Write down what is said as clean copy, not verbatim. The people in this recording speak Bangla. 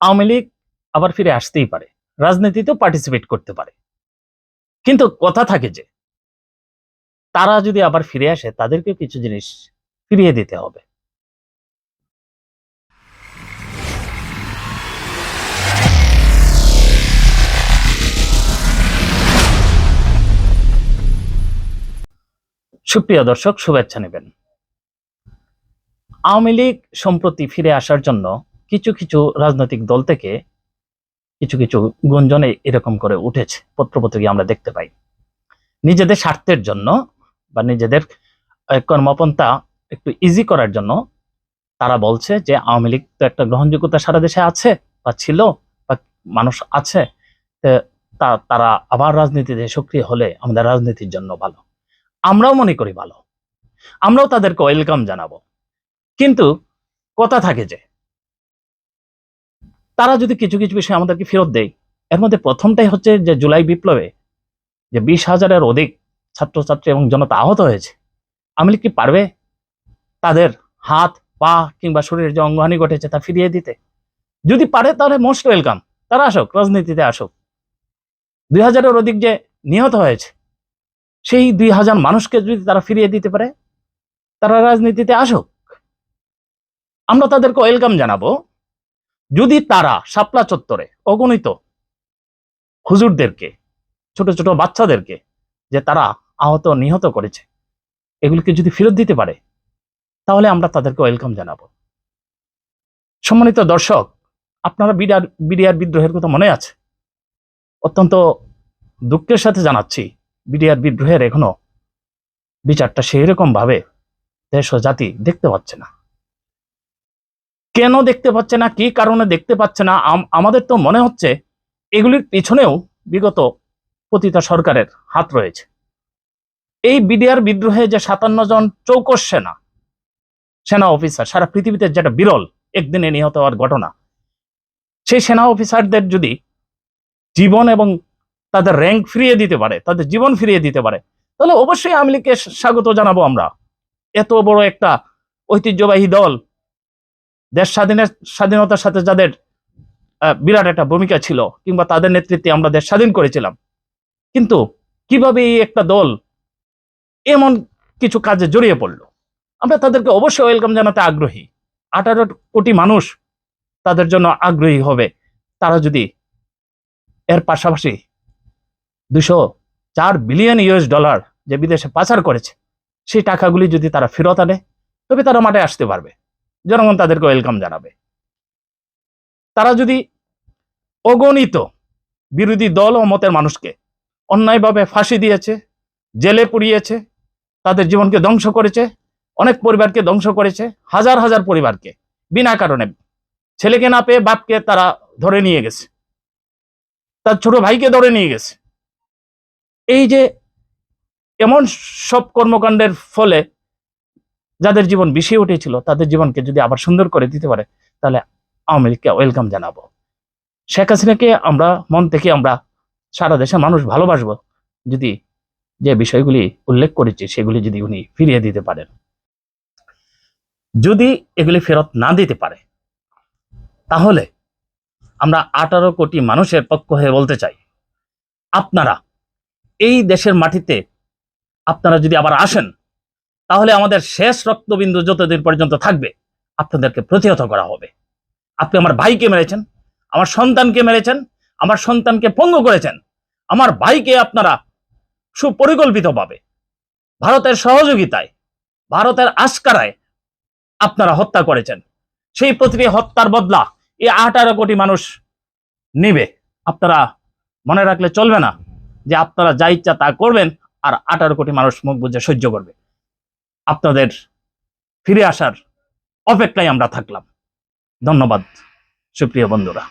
আওয়ামী লীগ আবার ফিরে আসতেই পারে, রাজনীতিতেও পার্টিসিপেট করতে পারে, কিন্তু কথা থাকে যে তারা যদি আবার ফিরে আসে তাদেরকে কিছু জিনিস ফিরিয়ে দিতে হবে। সুপ্রিয় দর্শক, শুভেচ্ছা নেবেন। আওয়ামী লীগ সম্প্রতি ফিরে আসার জন্য কিছু কিছু রাজনৈতিক দল থেকে কিছু কিছু গুঞ্জনে এরকম করে উঠেছে, পত্রপত্রিকা আমরা দেখতে পাই। নিজেদের স্বার্থের জন্য বা নিজেদের কর্মপন্থা একটু ইজি করার জন্য তারা বলছে যে আওয়ামী লীগ তো একটা গ্রহণযোগ্যতা সারা দেশে আছে বা ছিল বা মানুষ আছে, তারা আবার রাজনীতিতে সক্রিয় হলে আমাদের রাজনীতির জন্য ভালো। আমরাও মনে করি ভালো, আমরাও তাদেরকে ওয়েলকাম জানাবো। কিন্তু কথা থাকে যে তারা যদি কিছু কিছু বিষয় আমাদেরকে ফেরত দেয়, এর মধ্যে প্রথমটাই হচ্ছে যে জুলাই বিপ্লবে যে 20,000-এর অধিক ছাত্রছাত্রী এবং জনতা আহত হয়েছে, আওয়ামী লীগ কি পারবে তাদের হাত পা কিংবা শরীরের যে অঙ্গহানি ঘটেছে তা ফিরিয়ে দিতে? যদি পারে তাহলে মোস্ট ওয়েলকাম, তারা আসুক, রাজনীতিতে আসুক। 2,000-এর অধিক যে নিহত হয়েছে, সেই 2,000 মানুষকে যদি তারা ফিরিয়ে দিতে পারে, তারা রাজনীতিতে আসুক, আমরা তাদেরকে ওয়েলকাম জানাবো। যদি তারা শাপলা চত্বরে অগণিত হুজুরদেরকে, ছোট ছোট বাচ্চাদেরকে যে তারা আহত নিহত করেছে, এগুলিকে যদি ফেরত দিতে পারে, তাহলে আমরা তাদেরকে ওয়েলকাম জানাবো। সম্মানিত দর্শক, আপনারা বিডিআর বিদ্রোহের কথা মনে আছে? অত্যন্ত দুঃখের সাথে জানাচ্ছি, বিডিআর বিদ্রোহের এখনো বিচারটা সেই রকম ভাবে দেশ ও জাতি দেখতে পাচ্ছে না। কেন দেখতে পাচ্ছে না, কি কারণে দেখতে পাচ্ছে না? আমাদের তো মনে হচ্ছে এগুলির পিছনেও বিগত পতিতা সরকারের হাত রয়েছে। এই বিডিআর বিদ্রোহে যে 57 জন চৌকস সেনা অফিসার, সারা পৃথিবীতে যেটা বিরল একদিনে নিহত হওয়ার ঘটনা, সেই সেনা অফিসারদের যদি জীবন এবং তাদের র্যাঙ্ক ফিরিয়ে দিতে পারে, তাদের জীবন ফিরিয়ে দিতে পারে, তাহলে অবশ্যই আওয়ামী লীগকে স্বাগত জানাবো আমরা। এত বড় একটা ঐতিহ্যবাহী দল, দেশ স্বাধীনতার সাথে যাদের বিরাট একটা ভূমিকা ছিল, কিংবা তাদের নেতৃত্বে আমরা দেশ স্বাধীন করেছিলাম, কিন্তু কিভাবে এই একটা দল এমন কিছু কাজে জড়িয়ে পড়লো, আমরা তাদেরকে অবশ্যই ওয়েলকাম জানাতে আগ্রহী। 18 কোটি মানুষ তাদের জন্য আগ্রহী হবে, তারা যদি এর পাশাপাশি 204 বিলিয়ন ইউএস ডলার যে বিদেশে পাচার করেছে, সেই টাকাগুলি যদি তারা ফেরত আনে, তবে তারা মাঠে আসতে পারবে, জনগণ তাদেরকে ওয়েলকাম জানাবে। তারা যদি অগণিত বিরোধী দল ও মতের মানুষকে অন্যায়ভাবে ফাঁসি দিয়েছে, জেলে পুড়িয়েছে, তাদের জীবনকে ধ্বংস করেছে, অনেক পরিবারকে ধ্বংস করেছে, হাজার হাজার পরিবারকে বিনা কারণে, ছেলেকে না পেয়ে বাপকে তারা ধরে নিয়ে গেছে, তার ছোট ভাইকে ধরে নিয়ে গেছে। এই যে এমন সব কর্মকাণ্ডের ফলে যাদের জীবন বিষিয়ে উঠেছিল, তাদের জীবনকে যদি আবার সুন্দর করে দিতে পারে, তাহলে আওয়ামী লীগকে ওয়েলকাম জানাবো। শেখ হাসিনাকে আমরা মন থেকে আমরা সারা দেশের মানুষ ভালোবাসবো, যদি যে বিষয়গুলি উল্লেখ করেছি সেগুলি যদি উনি ফিরিয়ে দিতে পারেন। যদি এগুলি ফেরত না দিতে পারে, তাহলে আমরা 18 কোটি মানুষের পক্ষ হয়ে বলতে চাই, আপনারা এই দেশের মাটিতে আপনারা যদি আবার আসেন, তাহলে আমাদের শেষ রক্তবিন্দু যতদিন পর্যন্ত থাকবে আপনাদেরকে প্রতিহত করা হবে। আপনি আমার ভাইকে মেরেছেন, আমার সন্তানকে মেরেছেন, আমার সন্তানকে পঙ্গু করেছেন, আমার ভাইকে আপনারা সুপরিকল্পিতভাবে ভারতের সহযোগিতায়, ভারতের আশকারায় আপনারা হত্যা করেছেন। সেই প্রতিটি হত্যার বদলা এই 18 কোটি মানুষ নিবে। আপনারা মনে রাখলে চলবে না যে আপনারা যা ইচ্ছা তা করবেন আর 18 কোটি মানুষ মুখ বুজে সহ্য করবে। আপনাদের ফিরে আসার অপেক্ষায় আমরা থাকলাম। ধন্যবাদ সুপ্রিয় বন্ধুরা।